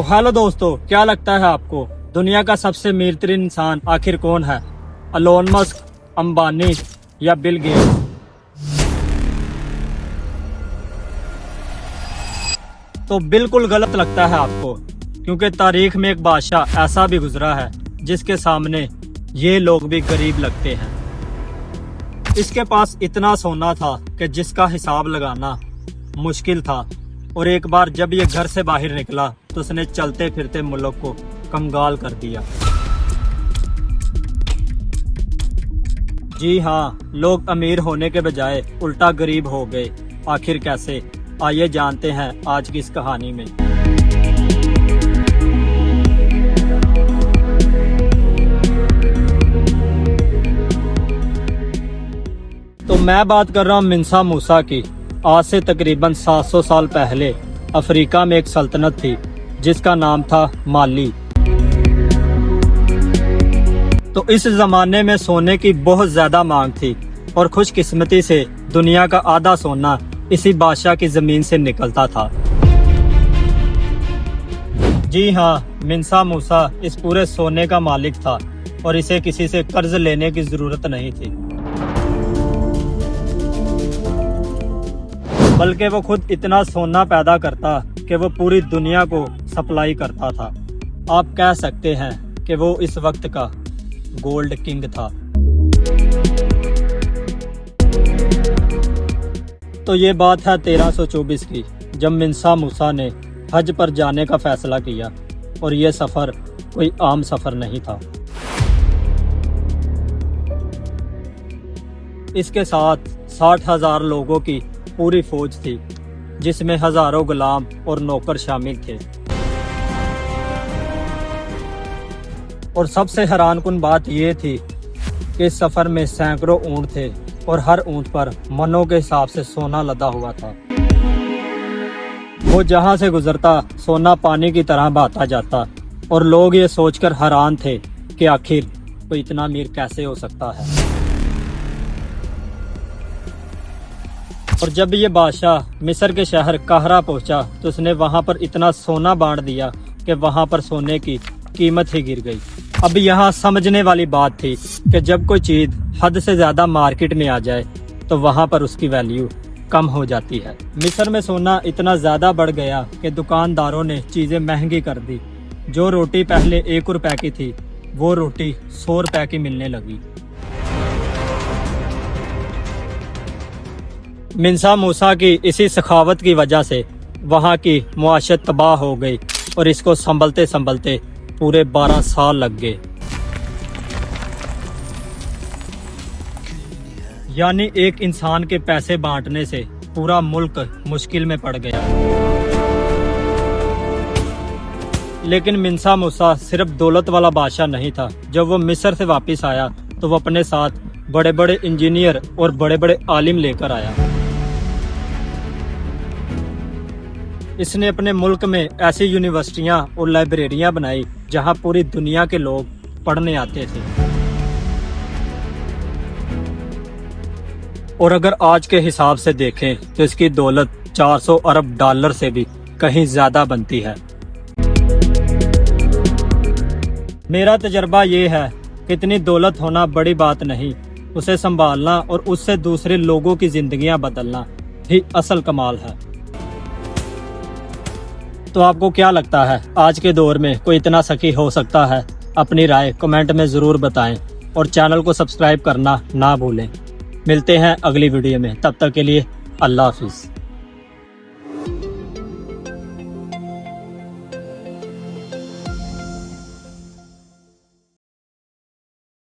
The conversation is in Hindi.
तो हेलो दोस्तों, क्या लगता है आपको दुनिया का सबसे अमीर तरीन इंसान आखिर कौन है? एलोन मस्क, अंबानी या बिल गेट्स? तो बिल्कुल गलत लगता है आपको, क्योंकि तारीख में एक बादशाह ऐसा भी गुजरा है जिसके सामने ये लोग भी गरीब लगते हैं। इसके पास इतना सोना था कि जिसका हिसाब लगाना मुश्किल था, और एक बार जब ये घर से बाहर निकला तो उसने चलते फिरते मुल्क को कंगाल कर दिया। जी हाँ, लोग अमीर होने के बजाय उल्टा गरीब हो गए। आखिर कैसे? आइए जानते हैं आज की इस कहानी में। तो मैं बात कर रहा हूँ मंसा मूसा की। आज से तकरीबन 700 साल पहले अफ्रीका में एक सल्तनत थी जिसका नाम था माली। तो इस जमाने में सोने की बहुत ज्यादा मांग थी और खुशकिस्मती से दुनिया का आधा सोना इसी बादशाह की जमीन से निकलता था। जी हाँ, मंसा मूसा इस पूरे सोने का मालिक था और इसे किसी से कर्ज लेने की जरूरत नहीं थी, बल्कि वो खुद इतना सोना पैदा करता कि वो पूरी दुनिया को सप्लाई करता था। आप कह सकते हैं कि वो इस वक्त का गोल्ड किंग था। तो ये बात है 1324 की, जब मंसा मूसा ने हज पर जाने का फैसला किया, और ये सफर कोई आम सफर नहीं था। इसके साथ 60,000 लोगों की पूरी फौज थी, जिसमें हजारों गुलाम और नौकर शामिल थे। और सबसे हैरानकुन बात यह थी कि इस सफर में सैकड़ों ऊंट थे और हर ऊंट पर मनों के हिसाब से सोना लदा हुआ था। वो जहां से गुजरता सोना पानी की तरह बहता जाता, और लोग ये सोचकर हैरान थे कि आखिर कोई इतना अमीर कैसे हो सकता है। और जब ये बादशाह मिस्र के शहर काहरा पहुंचा तो उसने वहां पर इतना सोना बांट दिया कि वहां पर सोने की कीमत ही गिर गई। अब यहाँ समझने वाली बात थी कि जब कोई चीज हद से ज्यादा मार्केट में आ जाए तो वहां पर उसकी वैल्यू कम हो जाती है। मिस्र में सोना इतना ज्यादा बढ़ गया कि दुकानदारों ने चीजें महंगी कर दी। जो रोटी पहले 1 रुपए की थी, वो रोटी 100 रुपए की मिलने लगी। मंसा मूसा की इसी सखावत की वजह से वहां की मुआशरत तबाह हो गई, और इसको संभलते संभलते पूरे 12 साल लग गए। यानी एक इंसान के पैसे बांटने से पूरा मुल्क मुश्किल में पड़ गया। लेकिन मंसा मूसा सिर्फ दौलत वाला बादशाह नहीं था। जब वो मिस्र से वापस आया तो वो अपने साथ बड़े बड़े इंजीनियर और बड़े बड़े आलिम लेकर आया। इसने अपने मुल्क में ऐसी यूनिवर्सिटियां और लाइब्रेरियां बनाई जहां पूरी दुनिया के लोग पढ़ने आते थे। और अगर आज के हिसाब से देखें तो इसकी दौलत 400 अरब डॉलर से भी कहीं ज्यादा बनती है। मेरा तजर्बा ये है कि इतनी दौलत होना बड़ी बात नहीं, उसे संभालना और उससे दूसरे लोगों की जिंदगियां बदलना ही असल कमाल है। तो आपको क्या लगता है, आज के दौर में कोई इतना सखी हो सकता है? अपनी राय कमेंट में ज़रूर बताएं और चैनल को सब्सक्राइब करना ना भूलें। मिलते हैं अगली वीडियो में, तब तक के लिए अल्लाह हाफिज़।